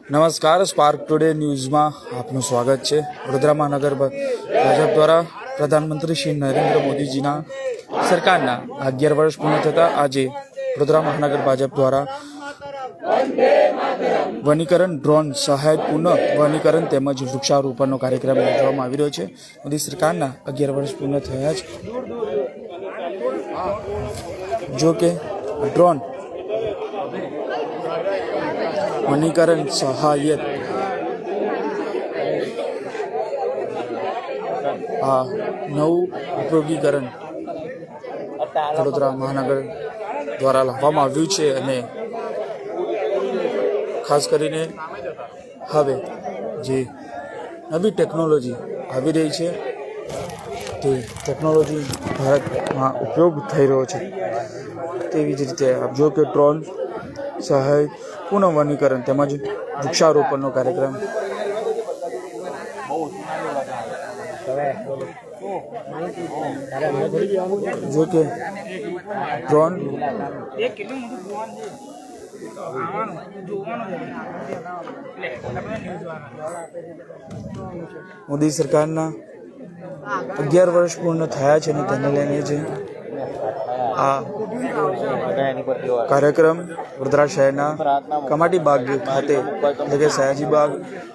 નમસ્કાર, spark today ન્યૂઝમાં આપનું સ્વાગત છે। વડોદરા મહાનગર ભાજપ દ્વારા પ્રધાનમંત્રી શ્રી નરેન્દ્ર મોદીજીના સરકારના 11 વર્ષ પૂર્ણ થતાં આજે વડોદરા મહાનગર ભાજપ દ્વારા વનીકરણ ડ્રોન સહાય પુનઃ વનીકરણ તેમજ વૃક્ષારોપણનો કાર્યક્રમ યોજવામાં આવી રહ્યો છે। મોદી સરકારના 11 વર્ષ પૂર્ણ થયા છે, જો કે ડ્રોન વનીકરણ સહાયત આ નવું ઉપયોગીકરણ વડોદરા મહાનગર દ્વારા લાવવામાં આવ્યું છે અને ખાસ કરીને હવે જે નવી ટેકનોલોજી આવી રહી છે તે ટેકનોલોજી ભારતમાં ઉપયોગ થઈ રહ્યો છે। તેવી જ રીતે આપ જો કે ડ્રોન સહાય પુનઃ વનીકરણ તેમજ વૃક્ષારોપણનો કાર્યક્રમ જો કે ડ્રોન મોદી સરકારના 11 વર્ષ પૂર્ણ થયા છે અને તેને લઈને જે આ કાર્યક્રમ વડોદરા શહેરના કમાટી બાગ ખાતે એટલે કે સયાજી બાગ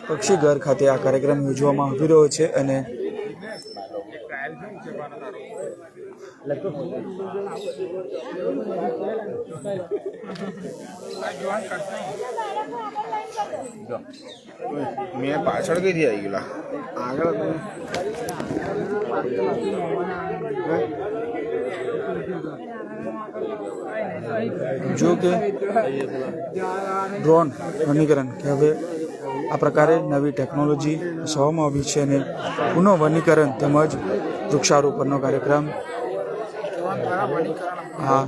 પક્ષી ઘર ખાતે આ કાર્યક્રમ યોજવામાં આવી રહ્યો છે અને મેં પાછળ કઈથી આવી ગયેલા આગળ જો કે ડ્રોન વનીકરણ કે હવે આ પ્રકારે નવી ટેકનોલોજી વસાવવામાં આવી છે અને પુનઃ વનીકરણ તેમજ વૃક્ષારોપણનો કાર્યક્રમ હા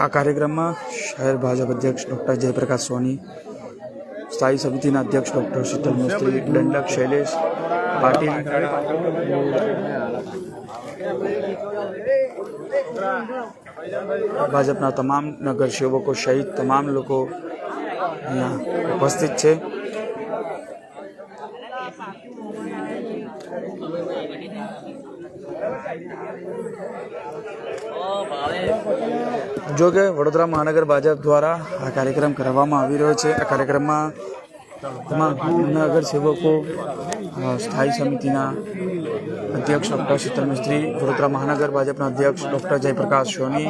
આ કાર્યક્રમમાં શહેર ભાજપ અધ્યક્ષ ડૉક્ટર જયપ્રકાશ સોની, સ્થાયી સમિતિના અધ્યક્ષ ડૉક્ટર શીતલ મિસ્ત્રી, દંડક શૈલેષ પાટીલ, ભાજપના તમામ નગરસેવકો સહિત તમામ લોકો અહીંયા ઉપસ્થિત છે। જો કે વડોદરા મહાનગર ભાજપ દ્વારા આ કાર્યક્રમ કરવામાં આવી રહ્યો છે। આ કાર્યક્રમમાં તમામ નગર સેવકો, સ્થાયી સમિતિના અધ્યક્ષ ડૉક્ટર શીતલ મિસ્ત્રી, વડોદરા મહાનગર ભાજપના અધ્યક્ષ ડૉક્ટર જયપ્રકાશ સોની,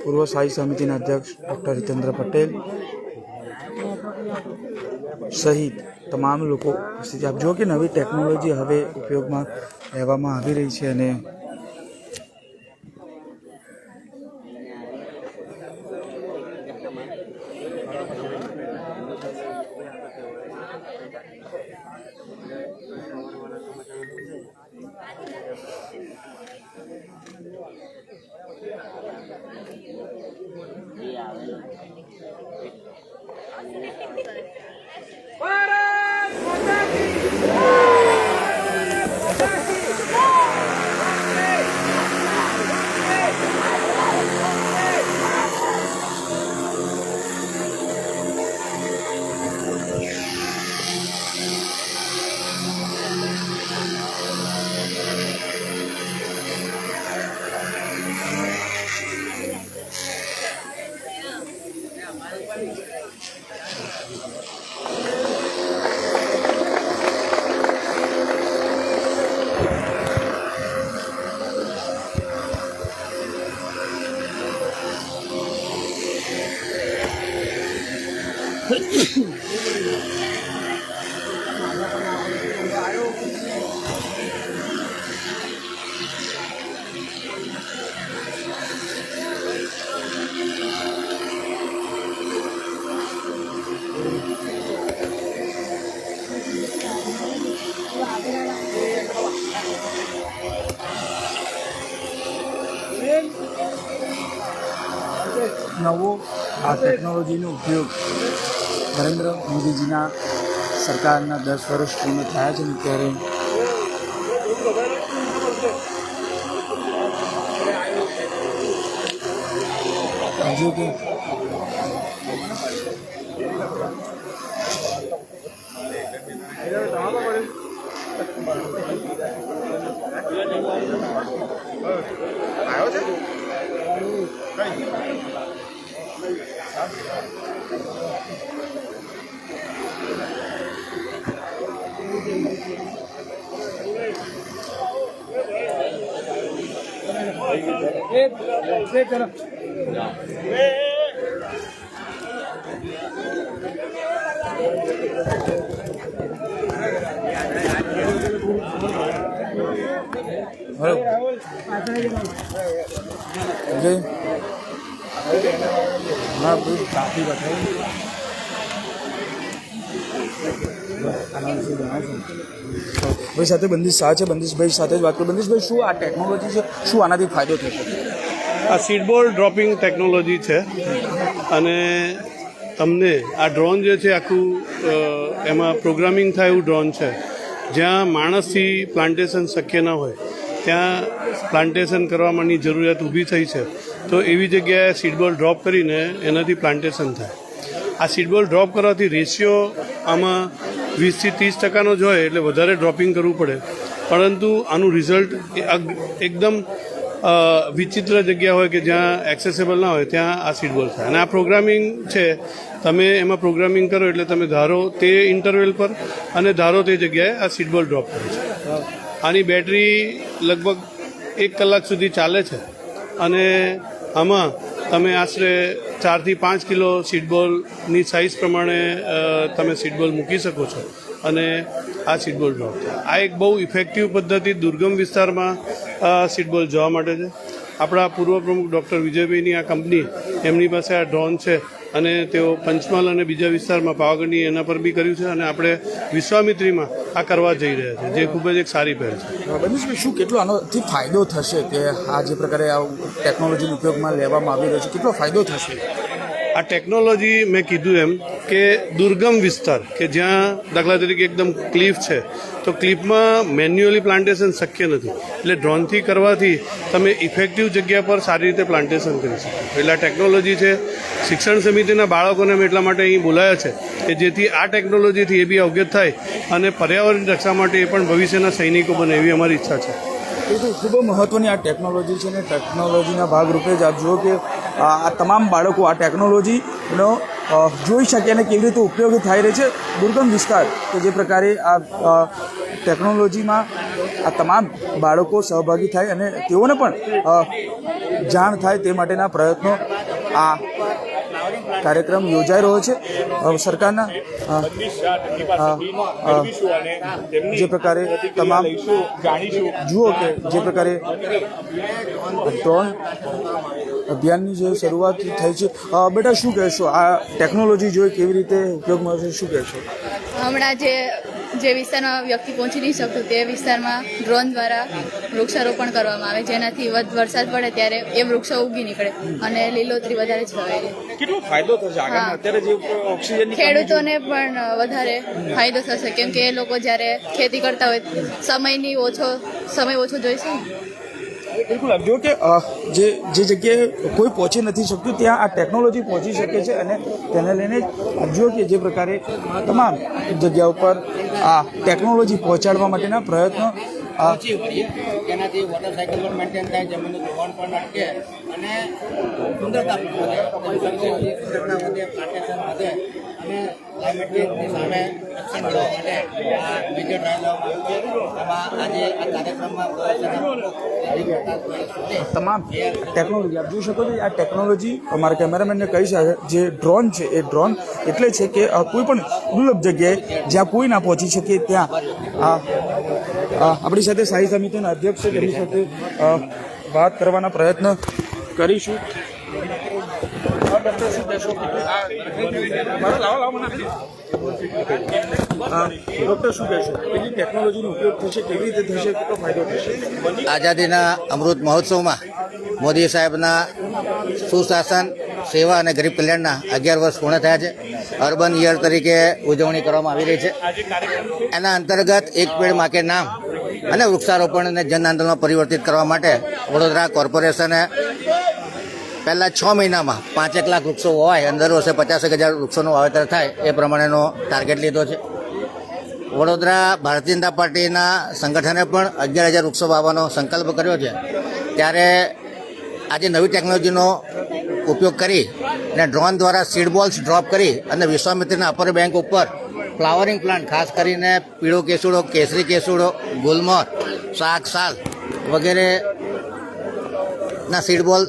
પૂર્વ સ્થાયી સમિતિના અધ્યક્ષ ડૉક્ટર હિતેન્દ્ર પટેલ સહિત તમામ લોકો ઉપસ્થિત। આપ જો કે નવી ટેકનોલોજી હવે ઉપયોગમાં લેવામાં આવી રહી છે અને નવો આ ટેકનોલોજીનો ઉપયોગ નરેન્દ્ર મોદીજીના સરકારના 10 વર્ષ પૂર્ણ થયા છે ને ત્યારે હજુ કે આવ્યો છે કાફી બતાવ્યું ભાઈ સાથે બંદીશ શાહ છે. બંદીશભાઈ સાથે જ વાત કરું. બંદીશભાઈ, શું આ ટેકનોલોજી છે, શું આનાથી ફાયદો થશે? આ સીડબોલ ડ્રોપિંગ ટેકનોલોજી છે અને તમને આ ડ્રોન જે છે આખું એમાં પ્રોગ્રામિંગ થાય એવું ડ્રોન છે. જ્યાં માણસથી પ્લાન્ટેશન શક્ય ન હોય ત્યાં પ્લાન્ટેશન કરવાની જરૂરિયાત ઊભી થઈ છે, તો એવી જગ્યાએ સીડબોલ ડ્રોપ કરીને એનાથી પ્લાન્ટેશન થાય. આ સીડબોલ ડ્રોપ કરવાથી રેશિયો આમાં 20 થી 30% જ હોય, એટલે વધારે ડ્રોપિંગ કરવું પડે, પરંતુ આનું રિઝલ્ટ એકદમ વિચિત્ર જગ્યા હોય કે જ્યાં એક્સેસેબલ ના હોય ત્યાં આ સીડબોલ થાય. અને આ પ્રોગ્રામિંગ છે, તમે એમાં પ્રોગ્રામિંગ કરો એટલે તમે ધારો તે ઇન્ટરવેલ પર અને ધારો તે જગ્યાએ આ સીડબોલ ડ્રોપ કરે છે. આની બેટરી લગભગ 1 કલાક સુધી ચાલે છે અને આમાં તમે આશરે 4 થી 5 કિલો સીડબોલની સાઇઝ પ્રમાણે તમે સીડબોલ મૂકી શકો છો અને આ સીડબોલ ડ્રોપ થાય. આ એક બહુ ઇફેક્ટિવ પદ્ધતિ દુર્ગમ વિસ્તારમાં સીડબોલ જવા માટે છે. આપણા પૂર્વ પ્રમુખ ડૉક્ટર વિજયભાઈની આ કંપની, એમની પાસે આ ડ્રોન છે અને તેઓ પંચમહાલ અને બીજા વિસ્તારમાં પાવાગઢની એના પર બી કર્યું છે અને આપણે વિશ્વામિત્રીમાં આ કરવા જઈ રહ્યા છે, જે ખૂબ જ એક સારી પહેલ છે. બંદીશભાઈ, શું કેટલો આનાથી ફાયદો થશે કે આ જે પ્રકારે આ ટેકનોલોજીનો ઉપયોગમાં લેવામાં આવી રહ્યો છે, કેટલો ફાયદો થશે? આ ટેકનોલોજી મેં કીધું એમ કે દુર્ગમ વિસ્તાર કે જ્યાં દાખલા તરીકે એકદમ ક્લિફ છે, તો ક્લિફમાં મેન્યુઅલી પ્લાન્ટેશન શક્ય નથી, એટલે ડ્રોનથી કરવાથી તમે ઇફેક્ટિવ જગ્યા પર સારી રીતે પ્લાન્ટેશન કરી શકો. એટલે આ ટેકનોલોજી છે. શિક્ષણ સમિતિના બાળકોને અમે એટલા માટે અહીં બોલાયા છે કે જેથી આ ટેકનોલોજીથી એ બી અવગત થાય અને પર્યાવરણની રક્ષા માટે એ પણ ભવિષ્યના સૈનિકો બને, એવી અમારી ઈચ્છા છે. ખૂબ મહત્ત્વની આ ટેકનોલોજી છે ને ટેકનોલોજીના ભાગરૂપે જ આપ જુઓ કે આ તમામ બાળકો આ ટેકનોલોજીનો જોઈ શકે અને કેવી રીતે ઉપયોગી થઈ રહી છે. દુર્ગમ વિસ્તાર કે જે પ્રકારે આ ટેકનોલોજીમાં આ તમામ બાળકો સહભાગી થાય અને તેઓને પણ જાણ થાય તે માટેના પ્રયત્નો આ કાર્યક્રમ યોજાઈ રહ્યો છે. સરકારના જે પ્રકારે તમામ જુઓ કે જે પ્રકારે ડ્રોન અભિયાનની જે શરૂઆત થઈ છે. બેટા, શું કહેશો? આ ટેકનોલોજી જોઈ કેવી રીતે ઉપયોગમાં છે, શું કહેશો? હમણાં જે વિસ્તારમાં વ્યક્તિ પહોંચી નહીં શકતું તે વિસ્તારમાં ડ્રોન દ્વારા વૃક્ષારોપણ કરવામાં આવે, જેનાથી વરસાદ પડે ત્યારે એ વૃક્ષો ઉગી નીકળે અને લીલોતરી વધારે છવાય. કેટલો ફાયદો થશે આગળ? અત્યારે જે ઓક્સિજન ખેડૂતોને પણ વધારે ફાયદો થશે, કેમ કે એ લોકો જ્યારે ખેતી કરતા હોય સમય ઓછો જોઈશે ને. બિલકુલ, આપ જો કે જે જગ્યાએ કોઈ પહોંચી નથી શકતું ત્યાં આ ટેકનોલોજી પહોંચી શકે છે અને તેને લઈને આપ જો કે જે પ્રકારે તમામ જગ્યા ઉપર આ ટેકનોલોજી પહોંચાડવા માટેના પ્રયત્નો તેનાથી વોટર સાયકલ પણ મેન્ટેન થાય, જમીનનું ધોવાણ પણ અટકે અને સુંદરતા પણ વધે, સુંદરતા વધે, પ્લાન્ટેશન વધે અને ક્લાઇમેટ ચેન્જની સામે રક્ષણ મેળવવા માટે આ મેજર ટ્રાયલ લેવામાં આવ્યું છે. એમાં આજે આ કાર્યક્રમમાં તમામ ટેકનોલોજી આપ જોઈ શકો છો. આ ટેકનોલોજી અમારા કેમેરામેનને કહી છે જે ડ્રોન છે એ ડ્રોન એટલે છે કે કોઈ પણ દુર્લભ જગ્યાએ જ્યાં કોઈ ના પહોંચી શકે ત્યાં આપણી સાથે સ્થાયી સમિતિના અધ્યક્ષ છે, તેમની સાથે વાત કરવાના પ્રયત્ન કરીશું. ડૉક્ટર શું કહેશો કેટલી ટેકનોલોજીનો ઉપયોગ થશે, કેવી રીતે થશે, કેટલો ફાયદો થશે? આઝાદીના અમૃત મહોત્સવમાં મોદી સાહેબના સુશાસન, સેવા અને ગરીબ કલ્યાણના 11 વર્ષ પૂર્ણ થયા છે. અર્બન યર તરીકે ઉજવણી કરવામાં આવી રહી છે. એના અંતર્ગત એક પેડ માં કે નામ અને વૃક્ષારોપણને જન આંદોલનમાં પરિવર્તિત કરવા માટે વડોદરા કોર્પોરેશને પહેલા 6 મહિનામાં 5 લાખ વૃક્ષો હોય અને દર વર્ષે 50,000 વૃક્ષોનું વાવેતર થાય એ પ્રમાણેનો ટાર્ગેટ લીધો છે. વડોદરા ભારતીય જનતા પાર્ટીના સંગઠને પણ 11,000 વૃક્ષો વાવવાનો સંકલ્પ કર્યો છે. ત્યારે આજે નવી ટેકનોલોજીનો ઉપયોગ કરી અને ડ્રોન દ્વારા સીડ બોલ્સ ડ્રોપ કરી અને વિશ્વામિત્રીના અપર બેંક ઉપર ફ્લાવરિંગ પ્લાન્ટ, ખાસ કરીને પીળો કેસુડો, કેસરી કેસુડો, ગુલમોહર, શાક સાલ વગેરે ના સીડ બોલ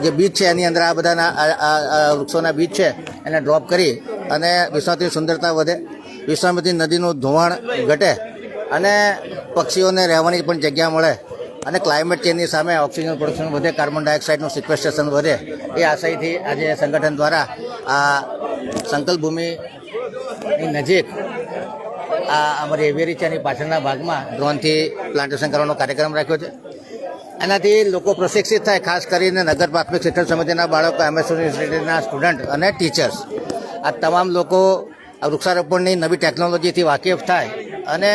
જે બીજ છે એની અંદર આ બધાના વૃક્ષોના બીજ છે એને ડ્રોપ કરી અને વિશ્વામિત્રી સુંદરતા વધે, વિશ્વામિત્રી નદીનું ધોવાણ ઘટે અને પક્ષીઓને રહેવાની પણ જગ્યા મળે અને ક્લાઇમેટ ચેન્જની સામે ઓક્સિજન પ્રોડક્શન વધે, કાર્બન ડાયોક્સાઇડનું સિક્વેસ્ટ્રેશન વધે. એ આશયથી આજે સંગઠન દ્વારા આ સંકલ્પ ભૂમિની નજીક આ અમારી એવેરીચાની પાછળના ભાગમાં ડ્રોનથી પ્લાન્ટેશન કરવાનો કાર્યક્રમ રાખ્યો છે. એનાથી લોકો પ્રશિક્ષિત થાય, ખાસ કરીને નગર પ્રાથમિક શિક્ષણ સમિતિના બાળકો, MS યુનિવર્સિટીના સ્ટુડન્ટ અને ટીચર્સ, આ તમામ લોકો આ વૃક્ષારોપણની નવી ટેકનોલોજીથી વાકેફ થાય અને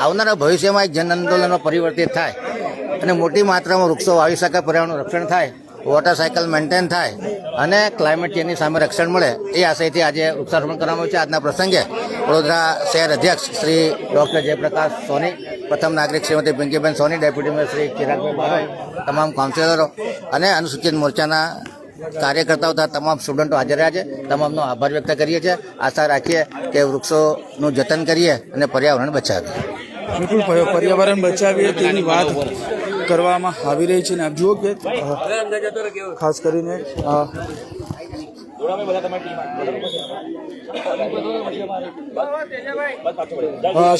આવનારા ભવિષ્યમાં એક જન આંદોલનમાં પરિવર્તિત થાય અને મોટી માત્રામાં વૃક્ષો વાવી શકાય, પર્યાવરણનું રક્ષણ થાય, વોટર સાયકલ મેન્ટેન થાય અને ક્લાઇમેટ ચેન્જની સામે રક્ષણ મળે. એ આશયથી આજે વૃક્ષારોપણ કરવામાં આવ્યું છે. આજના પ્રસંગે વડોદરા શહેર અધ્યક્ષ શ્રી ડૉક્ટર જયપ્રકાશ સોની, પ્રથમ નાગરિક શ્રીમતી પિંકીબેન સોની, ડેપ્યુટી મેયર શ્રી ચિરાગભાઈ બારોઈ, તમામ કાઉન્સિલરો અને અનુસૂચિત મોરચાના કાર્યકર્તાઓ તથા તમામ સ્ટુડન્ટો હાજર રહ્યા છે. તમામનો આભાર વ્યક્ત કરીએ છીએ. આશા રાખીએ કે વૃક્ષોનું જતન કરીએ અને પર્યાવરણ બચાવીએ. બિલકુલ પર્યાવરણ બચાવીએ તેની વાત કરવામાં આવી રહી છે. ને આપ જુઓ કે ખાસ કરીને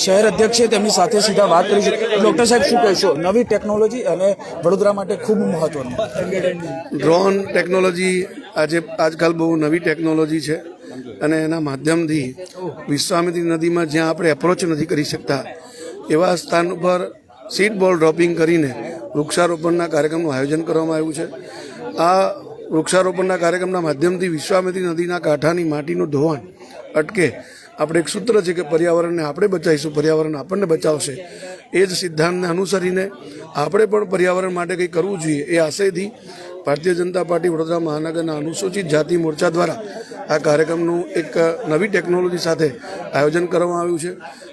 શહેર અધ્યક્ષ છે તેમની સાથે સીધા વાત કરીશું. ડૉક્ટર સાહેબ શું કહેશો, નવી ટેકનોલોજી અને વડોદરા માટે ખૂબ મહત્વનું ડ્રોન ટેકનોલોજી આજકાલ બહુ નવી ટેકનોલોજી છે અને એના માધ્યમથી વિશ્વામિત્રી નદીમાં જ્યાં આપણે એપ્રોચ નથી કરી શકતા એવા સ્થાન ઉપર સીડ બોલ ડ્રોપિંગ કરીને વૃક્ષારોપણના કાર્યક્રમનું આયોજન કરવામાં આવ્યું છે. આ વૃક્ષારોપણના કાર્યક્રમના માધ્યમથી વિશ્વામિત્રી નદીના કાંઠાની માટીનું ધોવાણ અટકે. આપણે એક સૂત્ર છે કે પર્યાવરણને આપણે બચાવીશું, પર્યાવરણ આપણને બચાવશે. એ જ સિદ્ધાંતને અનુસરીને આપણે પણ પર્યાવરણ માટે કંઈ કરવું જોઈએ. એ આશયથી ભારતીય જનતા પાર્ટી વડોદરા મહાનગરના અનુસૂચિત જાતિ મોરચા દ્વારા આ કાર્યક્રમનું એક નવી ટેકનોલોજી સાથે આયોજન કરવામાં આવ્યું છે.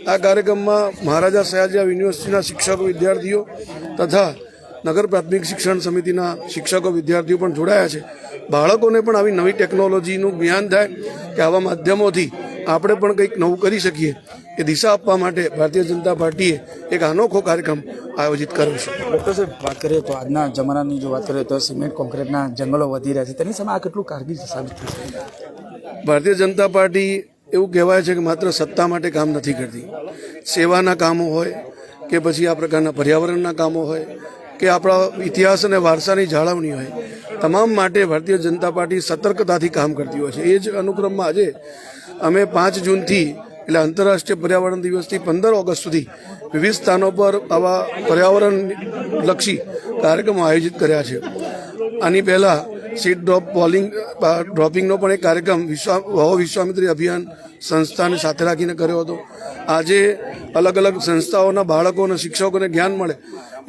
આ કાર્યક્રમમાં મહારાજા સયાજીરાવ યુનિવર્સિટીના શિક્ષકો, વિદ્યાર્થીઓ તથા નગર પ્રાથમિક શિક્ષણ સમિતિના શિક્ષકો, વિદ્યાર્થીઓ પણ જોડાયા છે. બાળકોને પણ આવી નવી ટેકનોલોજીનું જ્ઞાન થાય કે આવા માધ્યમોથી આપણે પણ કંઈક નવું કરી શકીએ એ દિશા આપવા માટે ભારતીય જનતા પાર્ટીએ એક અનોખો કાર્યક્રમ આયોજિત કર્યો છે. ડૉક્ટર સાહેબ, વાત કરીએ તો આજના જમાનાની જો વાત કરીએ તો સિમેન્ટ કોન્ક્રીટના જંગલો વધી રહ્યા છે, તેની સામે આ કેટલું કારગીર સાબિત થશે? ભારતીય જનતા પાર્ટી એવું કહેવાય છે કે માત્ર સત્તા માટે કામ નથી કરતી. સેવાના કામો હોય કે પછી આ પ્રકારના પર્યાવરણના કામો હોય કે આપણા ઇતિહાસ અને વારસાની જાળવણી હોય, તમામ માટે ભારતીય જનતા પાર્ટી સતર્કતાથી કામ કરતી હોય છે. એ જ અનુક્રમમાં આજે અમે 5 જૂનથી એટલે આંતરરાષ્ટ્રીય પર્યાવરણ દિવસથી 15 ઓગસ્ટ સુધી વિવિધ સ્થાનો પર આવા પર્યાવરણલક્ષી કાર્યક્રમો આયોજિત કર્યા છે. આની પહેલાં સીડ ડ્રોપિંગનો પણ એક કાર્યક્રમ વિશ્વામિત્રી અભિયાન સંસ્થાને સાથે રાખીને કર્યો હતો. આજે અલગ અલગ સંસ્થાઓના બાળકો અને શિક્ષકોને જ્ઞાન મળે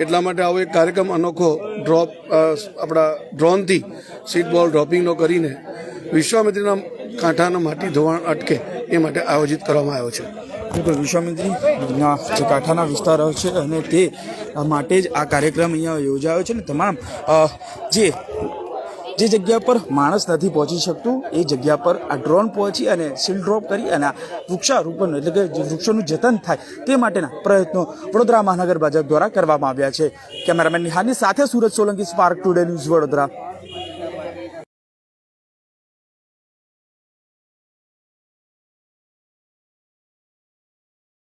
એટલા માટે આવો એક કાર્યક્રમ અનોખો આપણા ડ્રોનથી સીડ બોલ ડ્રોપિંગનો કરીને વિશ્વામિત્રીના કાંઠાના માટી ધોવાણ અટકે એ માટે આયોજિત કરવામાં આવ્યો છે. બિલકુલ વિશ્વામિત્રીના જે કાંઠાના વિસ્તારો છે અને તે માટે જ આ કાર્યક્રમ અહીંયા યોજાયો છે. ને તમામ જે જગ્યા પર માણસ નથી પહોંચી શકતું એ જગ્યા પર આ ડ્રોન પહોંચી અને સીલ ડ્રોપ કરી અને વૃક્ષારોપણ એટલે કે વૃક્ષોનું જતન થાય તે માટેના પ્રયત્નો વડોદરા મહાનગર ભાજપ દ્વારા કરવામાં આવ્યા છે. કેમેરામેન નિહારની સાથે Suraj Solanki, Spark Today News, Vadodara.